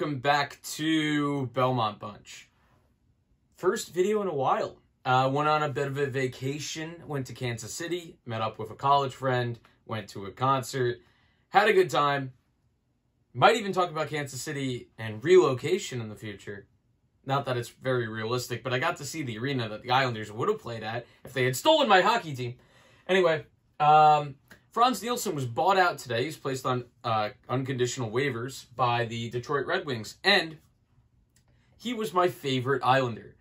welcome back to Belmont Bunch. First video in a while. Went on a bit of a vacation, went to Kansas City, met up with a college friend, went to a concert, had a good time. Might even talk about Kansas City and relocation in the future. Not that it's very realistic, but I got to see the arena that the Islanders would have played at if they had stolen my hockey team. Anyway, Frans Nielsen was bought out today. He's placed on unconditional waivers by the Detroit Red Wings, and he was my favorite Islander.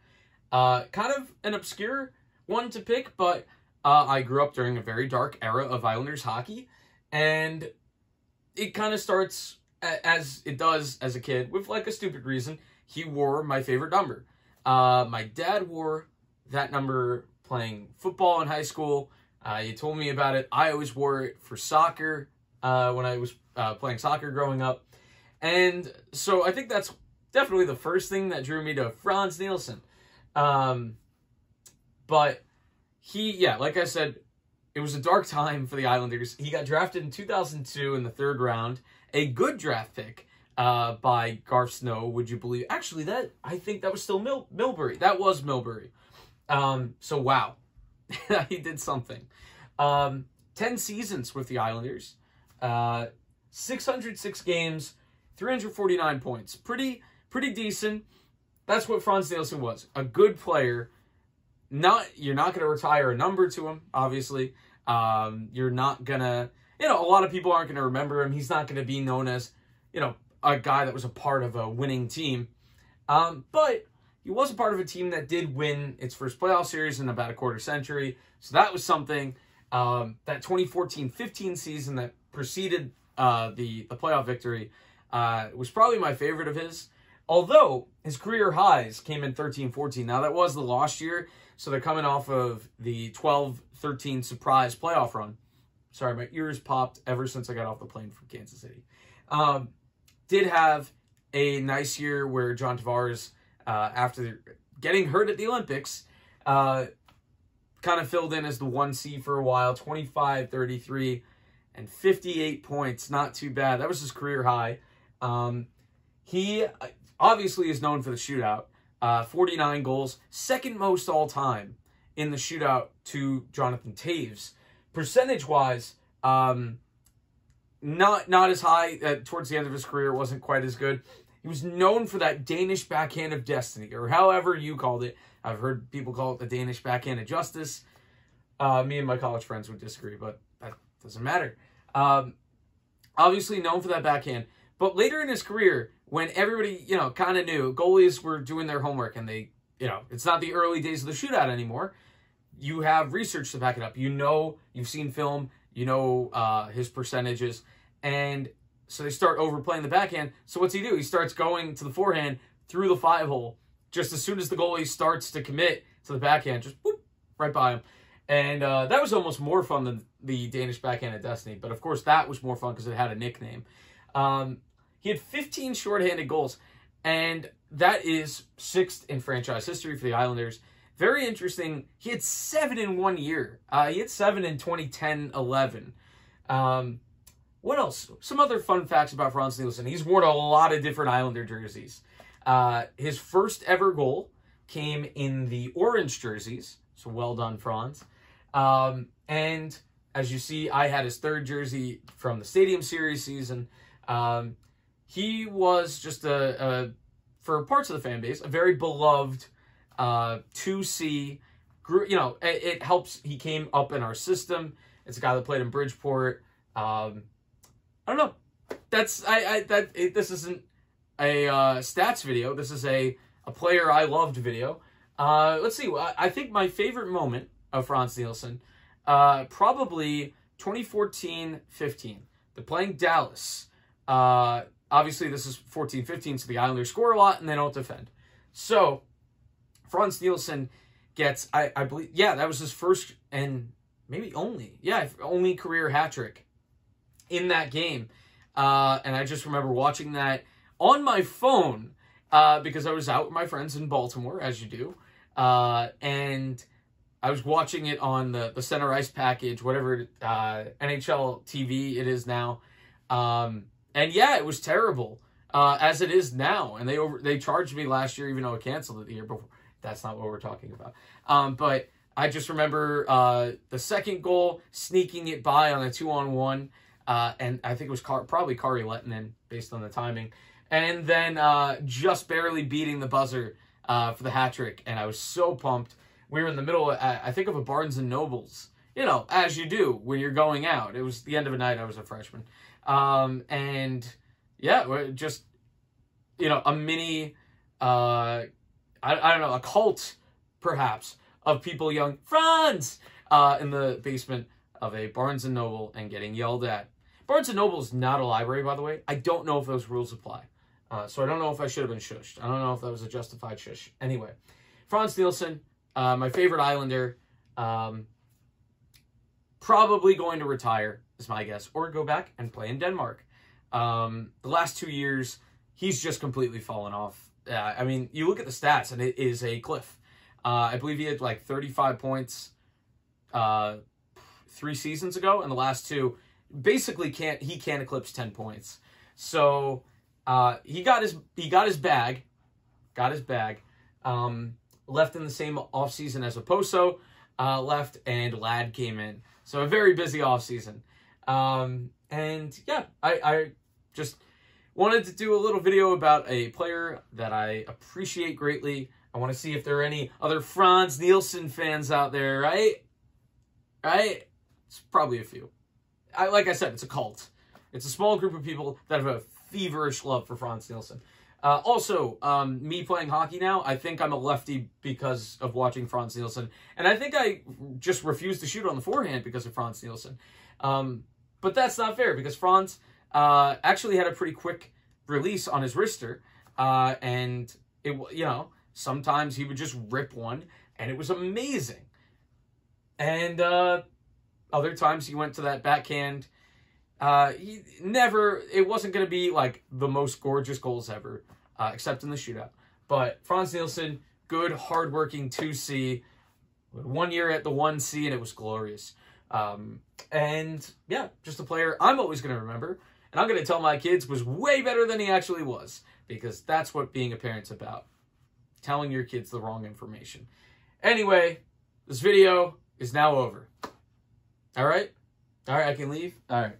Kind of an obscure one to pick, but I grew up during a very dark era of Islanders hockey, and it kind of starts as it does as a kid with like a stupid reason. He wore my favorite number. My dad wore that number playing football in high school. He told me about it. I always wore it for soccer when I was playing soccer growing up. And so I think that's definitely the first thing that drew me to Frans Nielsen. But like I said, it was a dark time for the Islanders. He got drafted in 2002 in the third round. A good draft pick by Garth Snow, would you believe? Actually, I think that was still Milbury. That was Milbury. So, wow. He did something. 10 seasons with the Islanders. 606 games, 349 points. Pretty decent. That's what Frans Nielsen was. A good player. You're not going to retire a number to him, obviously. You're not going to... a lot of people aren't going to remember him. He's not going to be known as, a guy that was a part of a winning team. But he was a part of a team that did win its first playoff series in about a quarter century. So that was something. That 2014-15 season that preceded the playoff victory was probably my favorite of his. Although his career highs came in 13-14. Now that was the lost year. So they're coming off of the 12-13 surprise playoff run. Sorry, my ears popped ever since I got off the plane from Kansas City. Did have a nice year where John Tavares, after getting hurt at the Olympics, kind of filled in as the 1C for a while. 25, 33, and 58 points. Not too bad. That was his career high. He obviously is known for the shootout. 49 goals. Second most all time in the shootout to Jonathan Toews. Percentage-wise, not as high. Towards the end of his career, it wasn't quite as good. He was known for that Danish backhand of destiny, or however you called it. I've heard people call it the Danish backhand of justice. Me and my college friends would disagree, but that doesn't matter. Obviously known for that backhand. But later in his career, when everybody, kind of knew, goalies were doing their homework, and they, it's not the early days of the shootout anymore. You have research to back it up. You've seen film, his percentages, and so they start overplaying the backhand. So what's he do? He starts going to the forehand through the 5-hole just as soon as the goalie starts to commit to the backhand, just boop, right by him. And that was almost more fun than the Danish backhand of destiny. But of course, that was more fun because it had a nickname. He had 15 shorthanded goals, and that is 6th in franchise history for the Islanders. Very interesting. He had 7 in 1 year. He had 7 in 2010-11. What else? Some other fun facts about Frans Nielsen. He's worn a lot of different Islander jerseys. His first ever goal came in the orange jerseys. So well done, Frans. And as you see, I had his third jersey from the Stadium Series season. He was just for parts of the fan base, a very beloved 2C. It helps. He came up in our system. It's a guy that played in Bridgeport. I don't know. This isn't a stats video. This is a player I loved video. Let's see. I think my favorite moment of Frans Nielsen, probably 2014-15. They're playing Dallas. Obviously, this is 14-15, so the Islanders score a lot and they don't defend. So, Frans Nielsen gets, I believe, that was his first and maybe only career hat trick in that game. And I just remember watching that on my phone because I was out with my friends in Baltimore, as you do. And I was watching it on the Center Ice package, whatever NHL TV it is now. And yeah, it was terrible. as it is now. And they charged me last year, even though I canceled it the year before. That's not what we're talking about. But I just remember the second goal, sneaking it by on a 2-on-1. And I think it was probably Kari Lettinen, based on the timing. And then just barely beating the buzzer for the hat trick. And I was so pumped. We were in the middle, I think, of a Barnes & Noble's. You know, as you do when you're going out. It was the end of a night. I was a freshman. And, yeah, just, you know, a mini, I don't know, a cult, perhaps, of people yelling, Frans! In the basement of a Barnes & Noble and getting yelled at. Barnes & Noble is not a library, by the way. I don't know if those rules apply. So I don't know if I should have been shushed. I don't know if that was a justified shush. Anyway, Frans Nielsen, my favorite Islander, probably going to retire, is my guess, or go back and play in Denmark. The last 2 years, he's just completely fallen off. I mean, you look at the stats, and it is a cliff. I believe he had like 35 points 3 seasons ago, and the last 2 basically can't eclipse 10 points. So he got his bag, left in the same offseason as Oposo left, and Ladd came in. So a very busy offseason. And yeah, I just wanted to do a little video about a player that I appreciate greatly. I want to see if there are any other Frans Nielsen fans out there, right? Right? It's probably a few. Like I said, it's a cult. It's a small group of people that have a feverish love for Frans Nielsen. Also, me playing hockey now, I think I'm a lefty because of watching Frans Nielsen. And I think I just refuse to shoot on the forehand because of Frans Nielsen. But that's not fair because Frans actually had a pretty quick release on his wrister. And, you know, sometimes he would just rip one, and it was amazing. And other times he went to that backhand. It wasn't going to be like the most gorgeous goals ever, except in the shootout. But Frans Nielsen, good, hardworking 2C, 1 year at the 1C, and it was glorious. And yeah, just a player I'm always going to remember. And I'm going to tell my kids was way better than he actually was, because that's what being a parent's about. Telling your kids the wrong information. Anyway, this video is now over. All right? All right, I can leave? All right.